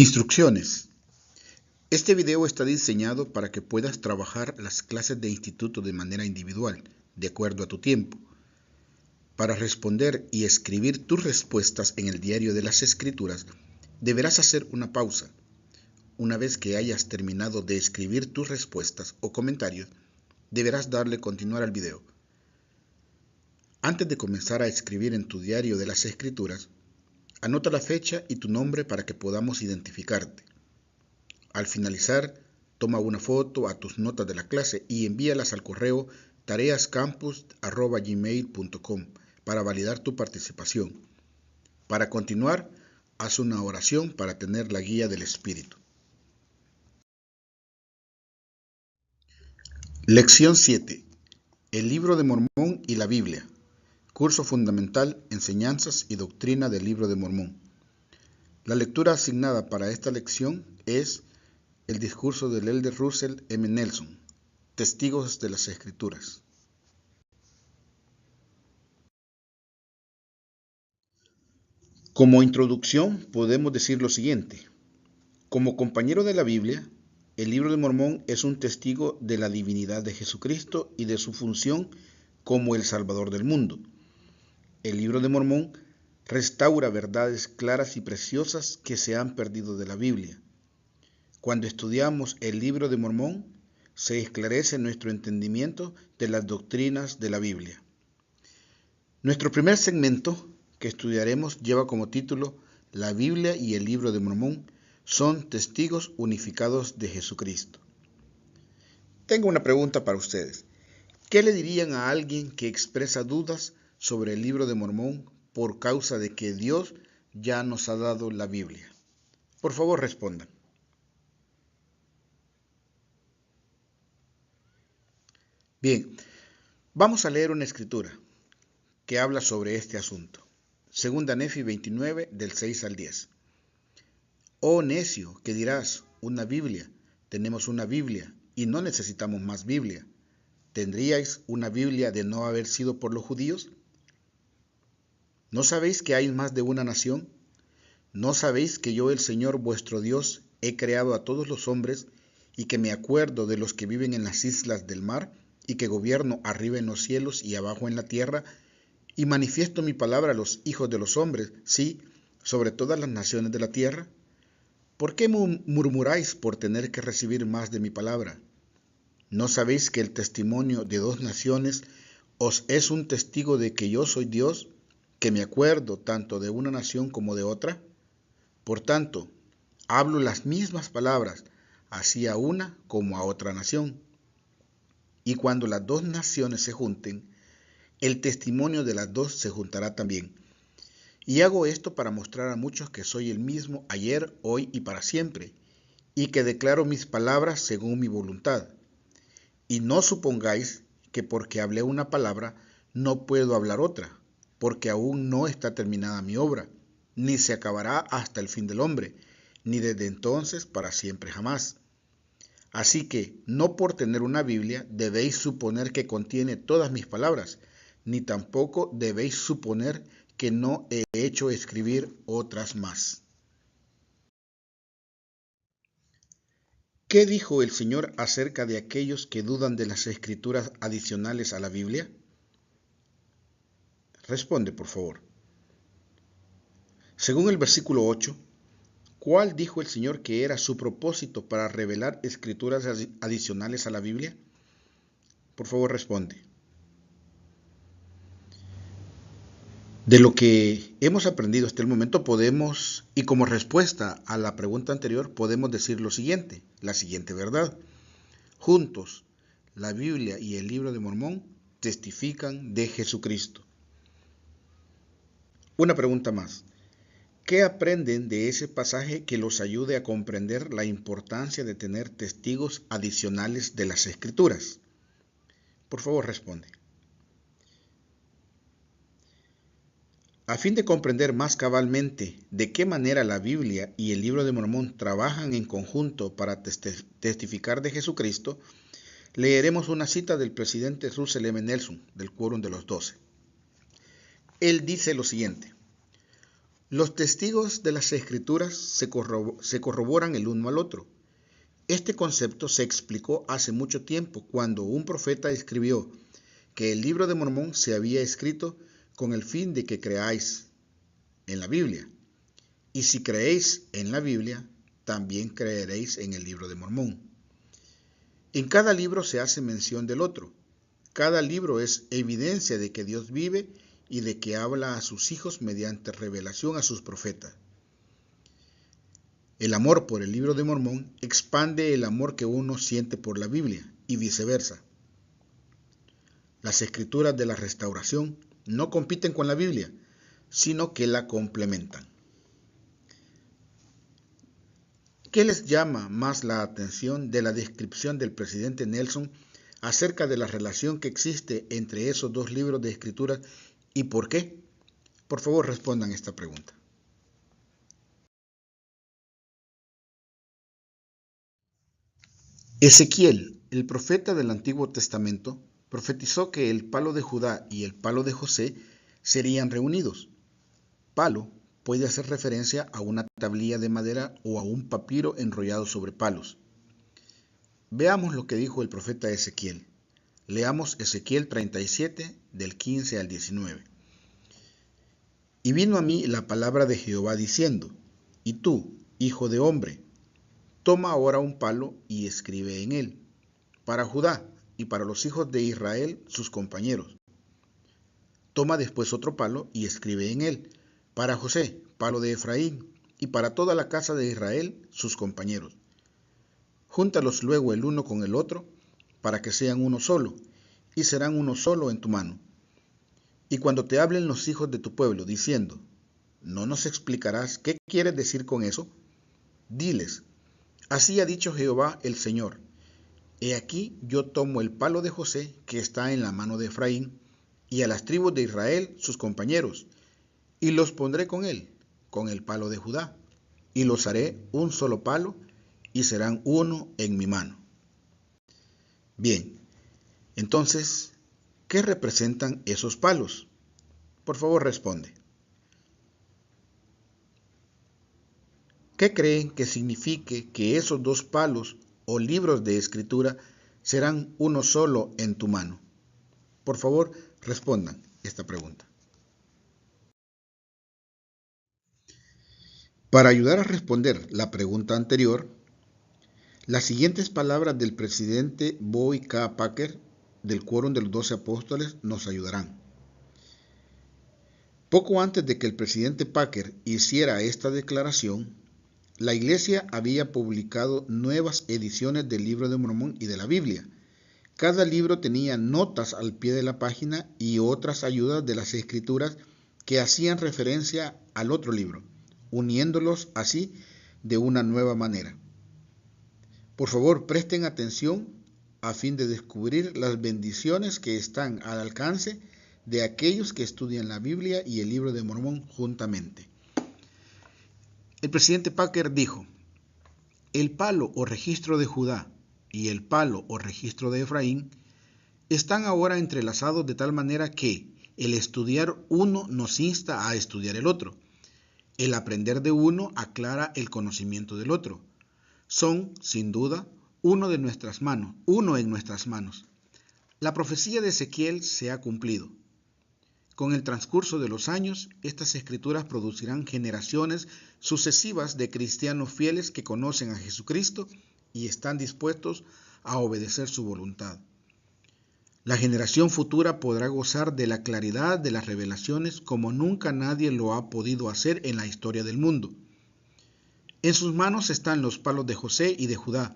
Instrucciones. Este video está diseñado para que puedas trabajar las clases de instituto de manera individual, de acuerdo a tu tiempo. Para responder y escribir tus respuestas en el diario de las escrituras, deberás hacer una pausa. Una vez que hayas terminado de escribir tus respuestas o comentarios, deberás darle continuar al video. Antes de comenzar a escribir en tu diario de las escrituras, anota la fecha y tu nombre para que podamos identificarte. Al finalizar, toma una foto a tus notas de la clase y envíalas al correo tareascampus@gmail.com para validar tu participación. Para continuar, haz una oración para tener la guía del Espíritu. Lección 7. El Libro de Mormón y la Biblia. Curso fundamental, Enseñanzas y Doctrina del Libro de Mormón. La lectura asignada para esta lección es el discurso del Elder Russell M. Nelson, Testigos de las Escrituras. Como introducción podemos decir lo siguiente. Como compañero de la Biblia, el Libro de Mormón es un testigo de la divinidad de Jesucristo y de su función como el Salvador del mundo. El Libro de Mormón restaura verdades claras y preciosas que se han perdido de la Biblia. Cuando estudiamos el Libro de Mormón, se esclarece nuestro entendimiento de las doctrinas de la Biblia. Nuestro primer segmento que estudiaremos lleva como título La Biblia y el Libro de Mormón son testigos unificados de Jesucristo. Tengo una pregunta para ustedes. ¿Qué le dirían a alguien que expresa dudas sobre el Libro de Mormón por causa de que Dios ya nos ha dado la Biblia? Por favor, respondan. Bien, vamos a leer una escritura que habla sobre este asunto. Segunda Nefi 29, del 6 al 10. Oh necio, ¿qué dirás? Una Biblia. Tenemos una Biblia y no necesitamos más Biblia. ¿Tendríais una Biblia de no haber sido por los judíos? ¿No sabéis que hay más de una nación? ¿No sabéis que yo, el Señor vuestro Dios, he creado a todos los hombres y que me acuerdo de los que viven en las islas del mar y que gobierno arriba en los cielos y abajo en la tierra y manifiesto mi palabra a los hijos de los hombres, sí, sobre todas las naciones de la tierra? ¿Por qué murmuráis por tener que recibir más de mi palabra? ¿No sabéis que el testimonio de dos naciones os es un testigo de que yo soy Dios, que me acuerdo tanto de una nación como de otra? Por tanto, hablo las mismas palabras, así a una como a otra nación. Y cuando las dos naciones se junten, el testimonio de las dos se juntará también. Y hago esto para mostrar a muchos que soy el mismo ayer, hoy y para siempre, y que declaro mis palabras según mi voluntad. Y no supongáis que porque hablé una palabra no puedo hablar otra, porque aún no está terminada mi obra, ni se acabará hasta el fin del hombre, ni desde entonces para siempre jamás. Así que no por tener una Biblia debéis suponer que contiene todas mis palabras, ni tampoco debéis suponer que no he hecho escribir otras más. ¿Qué dijo el Señor acerca de aquellos que dudan de las escrituras adicionales a la Biblia? Responde, por favor. Según el versículo 8, ¿cuál dijo el Señor que era su propósito para revelar escrituras adicionales a la Biblia? Por favor, responde. De lo que hemos aprendido hasta el momento podemos, y como respuesta a la pregunta anterior, podemos decir lo siguiente, la siguiente verdad. Juntos, la Biblia y el Libro de Mormón testifican de Jesucristo. Una pregunta más. ¿Qué aprenden de ese pasaje que los ayude a comprender la importancia de tener testigos adicionales de las Escrituras? Por favor, responde. A fin de comprender más cabalmente de qué manera la Biblia y el Libro de Mormón trabajan en conjunto para testificar de Jesucristo, leeremos una cita del presidente Russell M. Nelson, del Quórum de los 12. Él dice lo siguiente: Los testigos de las Escrituras se corroboran el uno al otro. Este concepto se explicó hace mucho tiempo cuando un profeta escribió que el libro de Mormón se había escrito con el fin de que creáis en la Biblia. Y si creéis en la Biblia, también creeréis en el libro de Mormón. En cada libro se hace mención del otro. Cada libro es evidencia de que Dios vive y de que habla a sus hijos mediante revelación a sus profetas. El amor por el libro de Mormón expande el amor que uno siente por la Biblia y viceversa. Las escrituras de la restauración no compiten con la Biblia, sino que la complementan. ¿Qué les llama más la atención de la descripción del presidente Nelson acerca de la relación que existe entre esos dos libros de escrituras y por qué? Por favor, respondan esta pregunta. Ezequiel, el profeta del Antiguo Testamento, profetizó que el palo de Judá y el palo de José serían reunidos. Palo puede hacer referencia a una tablilla de madera o a un papiro enrollado sobre palos. Veamos lo que dijo el profeta Ezequiel. Leamos Ezequiel 37, del 15 al 19. Y vino a mí la palabra de Jehová diciendo, y tú, hijo de hombre, toma ahora un palo y escribe en él, para Judá y para los hijos de Israel sus compañeros. Toma después otro palo y escribe en él, para José, palo de Efraín, y para toda la casa de Israel sus compañeros. Júntalos luego el uno con el otro, para que sean uno solo, y serán uno solo en tu mano. Y cuando te hablen los hijos de tu pueblo, diciendo, ¿no nos explicarás qué quieres decir con eso? Diles, así ha dicho Jehová el Señor. He aquí yo tomo el palo de José que está en la mano de Efraín, y a las tribus de Israel sus compañeros, y los pondré con él, con el palo de Judá, y los haré un solo palo, y serán uno en mi mano. Bien, entonces, ¿qué representan esos palos? Por favor, responde. ¿Qué creen que signifique que esos dos palos o libros de escritura serán uno solo en tu mano? Por favor, respondan esta pregunta. Para ayudar a responder la pregunta anterior, las siguientes palabras del presidente Boy K. Packer del Quórum de los 12 Apóstoles nos ayudarán. Poco antes de que el presidente Packer hiciera esta declaración, la Iglesia había publicado nuevas ediciones del Libro de Mormón y de la Biblia. Cada libro tenía notas al pie de la página y otras ayudas de las Escrituras que hacían referencia al otro libro, uniéndolos así de una nueva manera. Por favor, presten atención a fin de descubrir las bendiciones que están al alcance de aquellos que estudian la Biblia y el Libro de Mormón juntamente. El presidente Packer dijo, el palo o registro de Judá y el palo o registro de Efraín están ahora entrelazados de tal manera que el estudiar uno nos insta a estudiar el otro. El aprender de uno aclara el conocimiento del otro. Son, sin duda, uno en nuestras manos. La profecía de Ezequiel se ha cumplido. Con el transcurso de los años, estas escrituras producirán generaciones sucesivas de cristianos fieles que conocen a Jesucristo y están dispuestos a obedecer su voluntad. La generación futura podrá gozar de la claridad de las revelaciones como nunca nadie lo ha podido hacer en la historia del mundo. En sus manos están los palos de José y de Judá.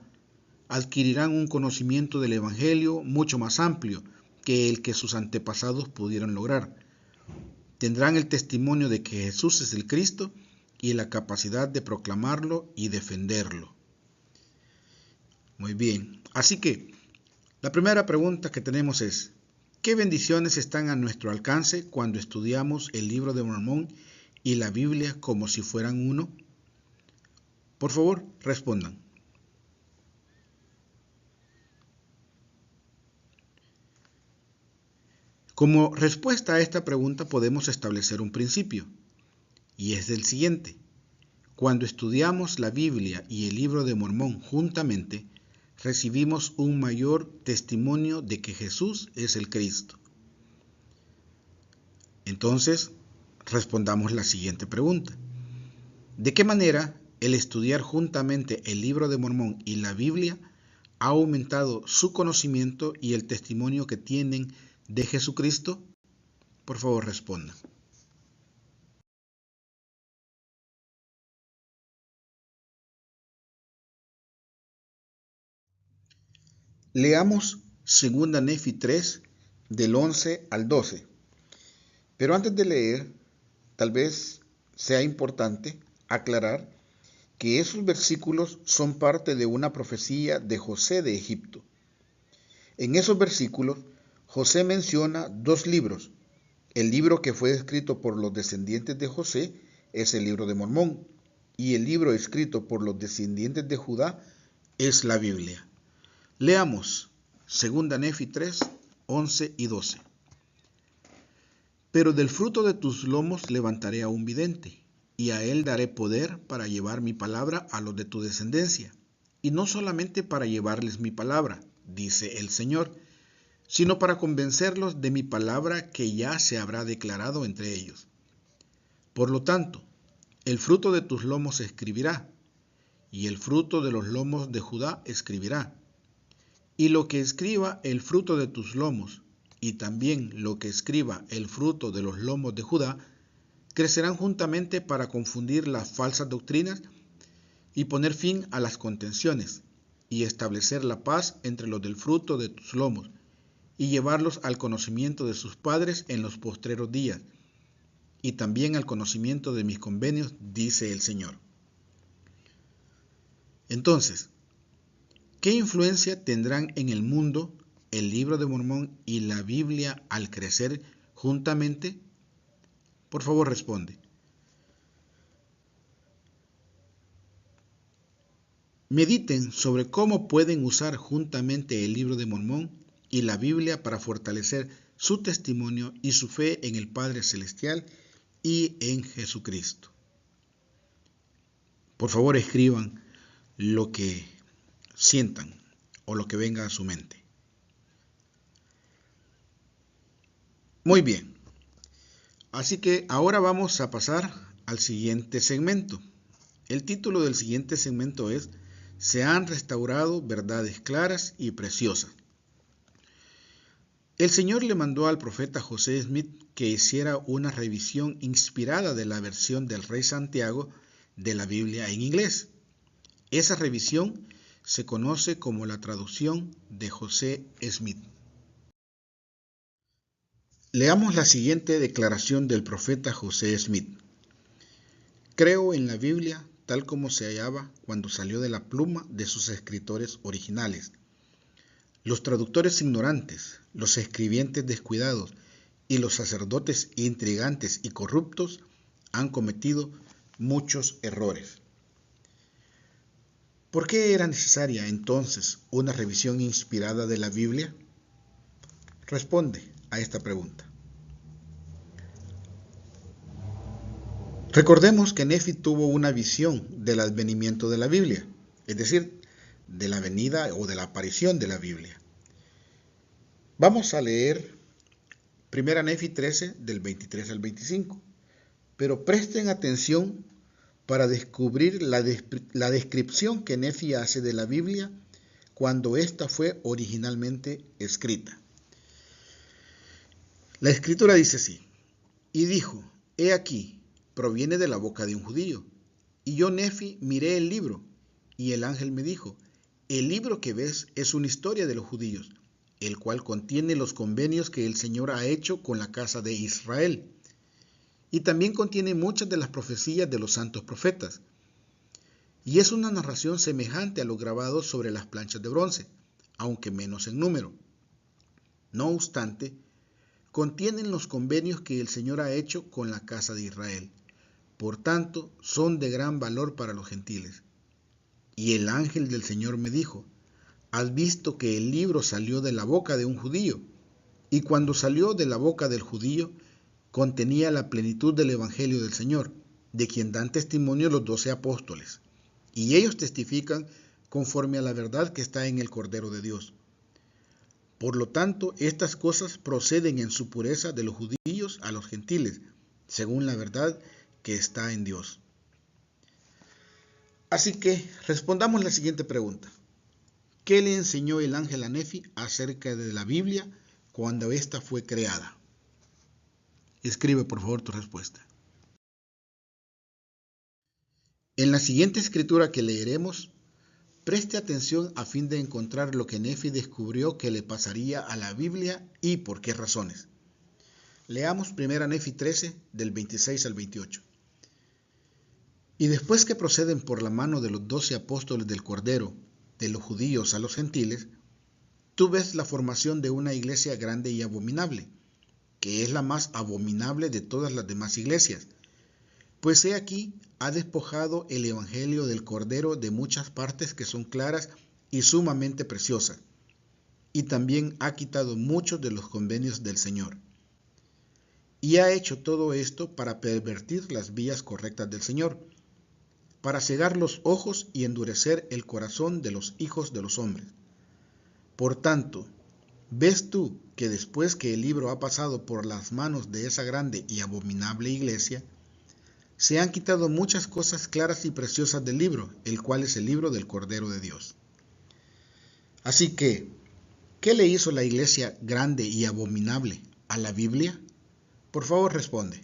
Adquirirán un conocimiento del Evangelio mucho más amplio que el que sus antepasados pudieron lograr. Tendrán el testimonio de que Jesús es el Cristo y la capacidad de proclamarlo y defenderlo. Muy bien, así que la primera pregunta que tenemos es, ¿qué bendiciones están a nuestro alcance cuando estudiamos el Libro de Mormón y la Biblia como si fueran uno? Por favor, respondan. Como respuesta a esta pregunta podemos establecer un principio. y es el siguiente. Cuando estudiamos la Biblia y el Libro de Mormón juntamente, recibimos un mayor testimonio de que Jesús es el Cristo. Entonces, respondamos la siguiente pregunta. ¿De qué manera el estudiar juntamente el Libro de Mormón y la Biblia ha aumentado su conocimiento y el testimonio que tienen de Jesucristo? Por favor, respondan. Leamos 2 Nefi 3, del 11 al 12. Pero antes de leer, tal vez sea importante aclarar que esos versículos son parte de una profecía de José de Egipto. En esos versículos, José menciona dos libros. El libro que fue escrito por los descendientes de José es el libro de Mormón, y el libro escrito por los descendientes de Judá es la Biblia. Leamos 2 Nefi 3, 11 y 12. Pero del fruto de tus lomos levantaré a un vidente, y a él daré poder para llevar mi palabra a los de tu descendencia, y no solamente para llevarles mi palabra, dice el Señor, sino para convencerlos de mi palabra que ya se habrá declarado entre ellos. Por lo tanto, el fruto de tus lomos escribirá, y el fruto de los lomos de Judá escribirá. Y lo que escriba el fruto de tus lomos, y también lo que escriba el fruto de los lomos de Judá, crecerán juntamente para confundir las falsas doctrinas y poner fin a las contenciones, y establecer la paz entre los del fruto de tus lomos, y llevarlos al conocimiento de sus padres en los postreros días, y también al conocimiento de mis convenios, dice el Señor. Entonces, ¿qué influencia tendrán en el mundo el Libro de Mormón y la Biblia al crecer juntamente? Por favor, responde. Mediten sobre cómo pueden usar juntamente el Libro de Mormón y la Biblia para fortalecer su testimonio y su fe en el Padre Celestial y en Jesucristo. Por favor, escriban lo que sientan o lo que venga a su mente. Muy bien, así que ahora vamos a pasar al siguiente segmento. El título del siguiente segmento es Se han restaurado verdades claras y preciosas. El Señor le mandó al profeta José Smith que hiciera una revisión inspirada de la versión del Rey Santiago de la Biblia en inglés. Esa revisión se conoce como la traducción de José Smith. Leamos la siguiente declaración del profeta José Smith. Creo en la Biblia tal como se hallaba cuando salió de la pluma de sus escritores originales. Los traductores ignorantes, los escribientes descuidados y los sacerdotes intrigantes y corruptos han cometido muchos errores. ¿Por qué era necesaria entonces una revisión inspirada de la Biblia? Responde a esta pregunta. Recordemos que Nefi tuvo una visión del advenimiento de la Biblia, es decir, de la venida o de la aparición de la Biblia. Vamos a leer 1 Nefi 13 del 23 al 25, pero presten atención para descubrir la descripción que Nefi hace de la Biblia cuando ésta fue originalmente escrita. La escritura dice así, y dijo, he aquí, proviene de la boca de un judío, y yo Nefi miré el libro, y el ángel me dijo, el libro que ves es una historia de los judíos, el cual contiene los convenios que el Señor ha hecho con la casa de Israel. Y también contiene muchas de las profecías de los santos profetas. Y es una narración semejante a los grabados sobre las planchas de bronce, aunque menos en número. No obstante, contienen los convenios que el Señor ha hecho con la casa de Israel. Por tanto, son de gran valor para los gentiles. Y el ángel del Señor me dijo, ¿has visto que el libro salió de la boca de un judío? Y cuando salió de la boca del judío, contenía la plenitud del Evangelio del Señor. de quien dan testimonio los 12 apóstoles, y ellos testifican conforme a la verdad que está en el Cordero de Dios. Por lo tanto, estas cosas proceden en su pureza de los judíos a los gentiles, según la verdad que está en Dios. Así que respondamos la siguiente pregunta. ¿Qué le enseñó el ángel a Nefi acerca de la Biblia cuando ésta fue creada? Escribe por favor tu respuesta. En la siguiente escritura que leeremos, preste atención a fin de encontrar lo que Nefi descubrió que le pasaría a la Biblia y por qué razones. Leamos 1 Nefi 13, del 26 al 28. Y después que proceden por la mano de los 12 apóstoles del Cordero, de los judíos a los gentiles, tú ves la formación de una iglesia grande y abominable, que es la más abominable de todas las demás iglesias. Pues he aquí, ha despojado el evangelio del Cordero de muchas partes que son claras y sumamente preciosas, y también ha quitado muchos de los convenios del Señor. Y ha hecho todo esto para pervertir las vías correctas del Señor, para cegar los ojos y endurecer el corazón de los hijos de los hombres. Por tanto, ¿ves tú que después que el libro ha pasado por las manos de esa grande y abominable iglesia, se han quitado muchas cosas claras y preciosas del libro, el cual es el libro del Cordero de Dios? Así que, ¿qué le hizo la iglesia grande y abominable a la Biblia? Por favor, responde.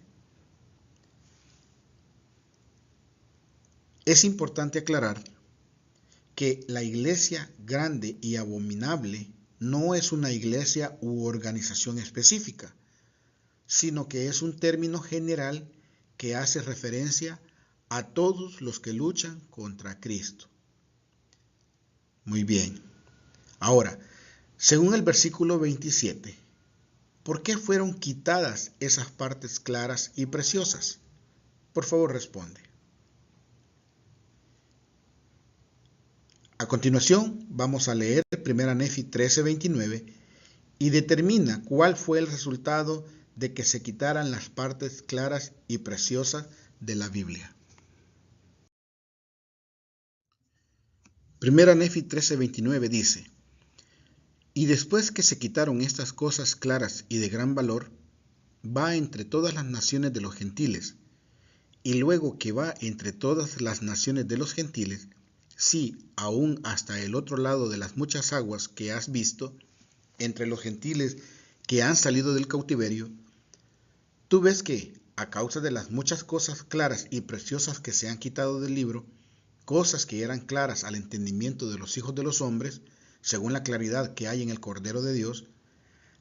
Es importante aclarar que la iglesia grande y abominable no es una iglesia u organización específica, sino que es un término general que hace referencia a todos los que luchan contra Cristo. Muy bien. Ahora, según el versículo 27, ¿por qué fueron quitadas esas partes claras y preciosas? Por favor, responde. A continuación, vamos a leer 1 Nefi 13:29 y determina cuál fue el resultado de que se quitaran las partes claras y preciosas de la Biblia. 1 Nefi 13:29 dice: Y después que se quitaron estas cosas claras y de gran valor, va entre todas las naciones de los gentiles, y luego que va entre todas las naciones de los gentiles, sí, aún hasta el otro lado de las muchas aguas que has visto, entre los gentiles que han salido del cautiverio, tú ves que, a causa de las muchas cosas claras y preciosas que se han quitado del libro, cosas que eran claras al entendimiento de los hijos de los hombres, según la claridad que hay en el Cordero de Dios,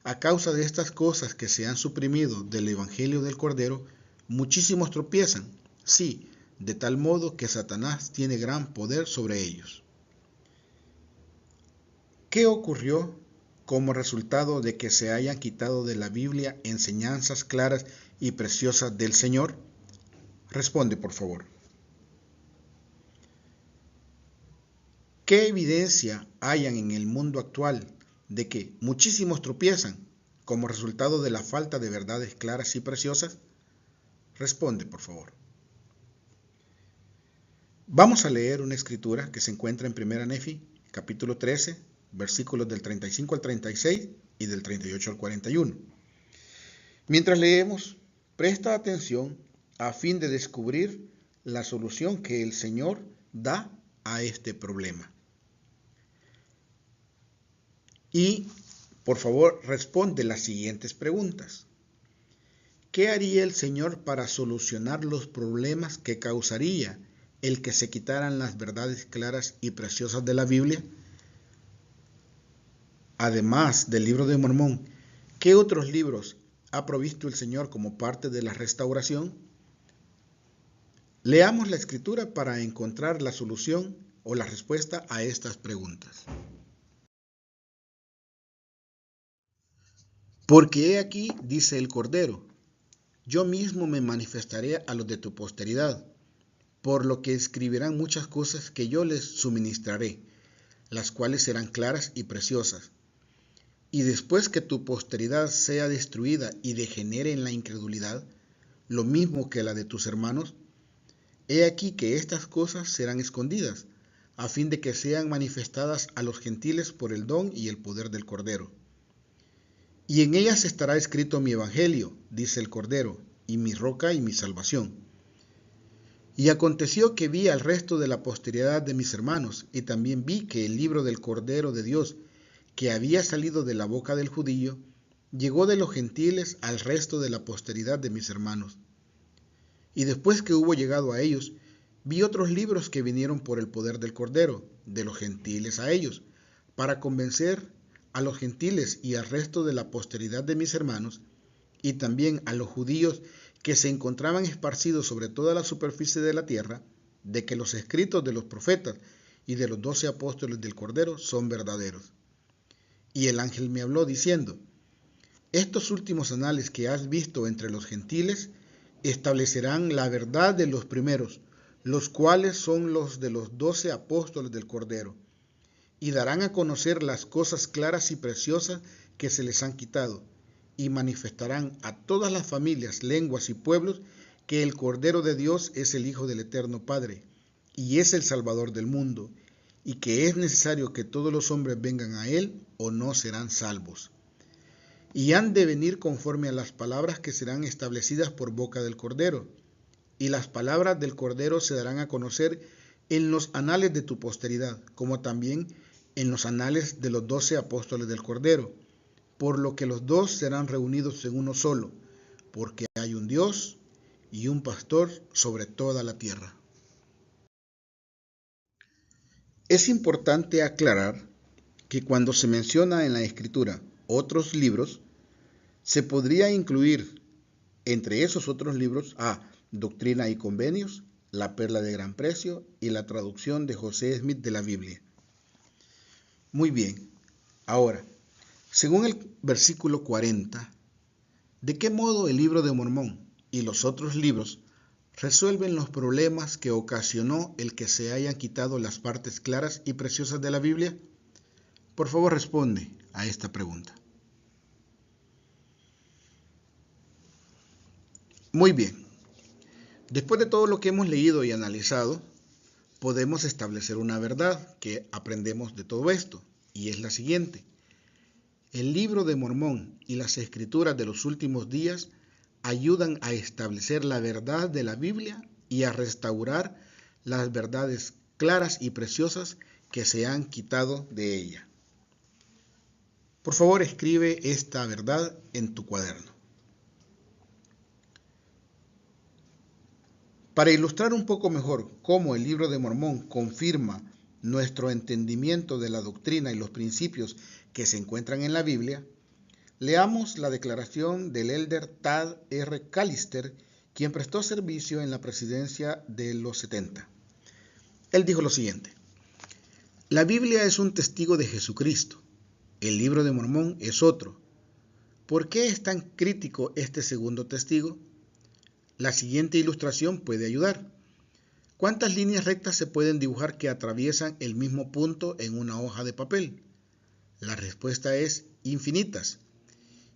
a causa de estas cosas que se han suprimido del Evangelio del Cordero, muchísimos tropiezan, sí, de tal modo que Satanás tiene gran poder sobre ellos. ¿Qué ocurrió como resultado de que se hayan quitado de la Biblia enseñanzas claras y preciosas del Señor? Responde, por favor. ¿Qué evidencia hayan en el mundo actual de que muchísimos tropiezan como resultado de la falta de verdades claras y preciosas? Responde, por favor. Vamos a leer una escritura que se encuentra en 1 Nefi, capítulo 13, versículos del 35 al 36 y del 38 al 41. Mientras leemos, presta atención a fin de descubrir la solución que el Señor da a este problema. Y, por favor, responde las siguientes preguntas. ¿Qué haría el Señor para solucionar los problemas que causaría el que se quitaran las verdades claras y preciosas de la Biblia? Además del libro de Mormón, ¿qué otros libros ha provisto el Señor como parte de la restauración? Leamos la Escritura para encontrar la solución o la respuesta a estas preguntas. Porque he aquí, dice el Cordero, yo mismo me manifestaré a los de tu posteridad, por lo que escribirán muchas cosas que yo les suministraré, las cuales serán claras y preciosas. Y después que tu posteridad sea destruida y degenere en la incredulidad, lo mismo que la de tus hermanos, He aquí que estas cosas serán escondidas, a fin de que sean manifestadas a los gentiles por el don y el poder del Cordero. Y en ellas estará escrito mi evangelio, dice el Cordero, y mi roca y mi salvación. Y aconteció que vi al resto de la posteridad de mis hermanos, y también vi que el libro del Cordero de Dios, que había salido de la boca del judío, llegó de los gentiles al resto de la posteridad de mis hermanos. Y después que hubo llegado a ellos, vi otros libros que vinieron por el poder del Cordero, de los gentiles a ellos, para convencer a los gentiles y al resto de la posteridad de mis hermanos, y también a los judíos que se encontraban esparcidos sobre toda la superficie de la tierra, de que los escritos de los profetas y de los 12 apóstoles del Cordero son verdaderos. Y el ángel me habló diciendo: estos últimos anales que has visto entre los gentiles establecerán la verdad de los primeros, los cuales son los de los 12 apóstoles del Cordero, y darán a conocer las cosas claras y preciosas que se les han quitado, y manifestarán a todas las familias, lenguas y pueblos que el Cordero de Dios es el Hijo del Eterno Padre, y es el Salvador del mundo, y que es necesario que todos los hombres vengan a Él, o no serán salvos. Y han de venir conforme a las palabras que serán establecidas por boca del Cordero. Y las palabras del Cordero se darán a conocer en los anales de tu posteridad, como también en los anales de los 12 apóstoles del Cordero, por lo que los dos serán reunidos en uno solo, porque hay un Dios y un pastor sobre toda la tierra. Es importante aclarar que cuando se menciona en la Escritura otros libros, se podría incluir entre esos otros libros a Doctrina y Convenios, La Perla de Gran Precio y la traducción de José Smith de la Biblia. Muy bien, ahora, según el versículo 40, ¿de qué modo el libro de Mormón y los otros libros resuelven los problemas que ocasionó el que se hayan quitado las partes claras y preciosas de la Biblia? Por favor, responde a esta pregunta. Muy bien, después de todo lo que hemos leído y analizado, podemos establecer una verdad que aprendemos de todo esto, y es la siguiente. El libro de Mormón y las escrituras de los últimos días ayudan a establecer la verdad de la Biblia y a restaurar las verdades claras y preciosas que se han quitado de ella. Por favor, escribe esta verdad en tu cuaderno. Para ilustrar un poco mejor cómo el libro de Mormón confirma nuestro entendimiento de la doctrina y los principios que se encuentran en la Biblia, leamos la declaración del elder Tad R. Callister, quien prestó servicio en la presidencia de los 70. Él dijo lo siguiente: la Biblia es un testigo de Jesucristo, el libro de Mormón es otro. ¿Por qué es tan crítico este segundo testigo? La siguiente ilustración puede ayudar. ¿Cuántas líneas rectas se pueden dibujar que atraviesan el mismo punto en una hoja de papel? La respuesta es infinitas.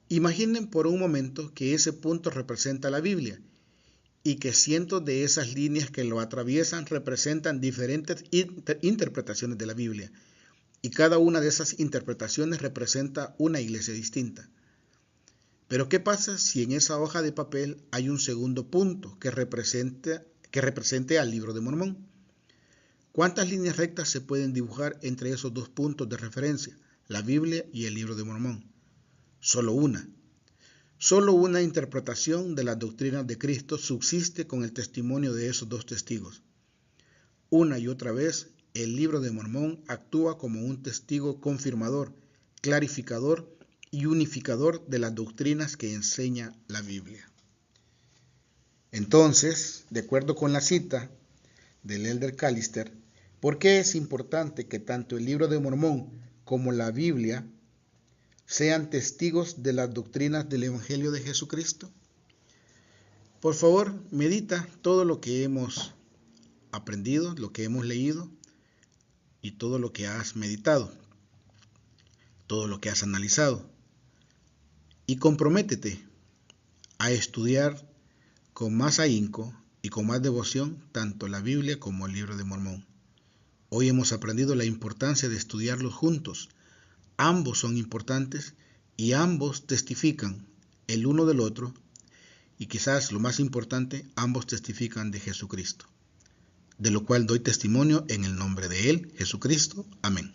Imaginen por un momento que ese punto representa la Biblia y que cientos de esas líneas que lo atraviesan representan diferentes interpretaciones de la Biblia, y cada una de esas interpretaciones representa una iglesia distinta. Pero ¿qué pasa si en esa hoja de papel hay un segundo punto que represente al libro de Mormón? ¿Cuántas líneas rectas se pueden dibujar entre esos dos puntos de referencia, la Biblia y el libro de Mormón? Solo una. Solo una interpretación de las doctrinas de Cristo subsiste con el testimonio de esos dos testigos. Una y otra vez, el libro de Mormón actúa como un testigo confirmador, clarificador y unificador de las doctrinas que enseña la Biblia. Entonces, de acuerdo con la cita del elder Callister, ¿por qué es importante que tanto el libro de Mormón como la Biblia sean testigos de las doctrinas del Evangelio de Jesucristo? Por favor, medita todo lo que hemos aprendido, lo que hemos leído y todo lo que has meditado, todo lo que has analizado. Y comprométete a estudiar con más ahínco y con más devoción tanto la Biblia como el Libro de Mormón. Hoy hemos aprendido la importancia de estudiarlos juntos. Ambos son importantes y ambos testifican el uno del otro, y quizás lo más importante, ambos testifican de Jesucristo, de lo cual doy testimonio en el nombre de Él, Jesucristo. Amén.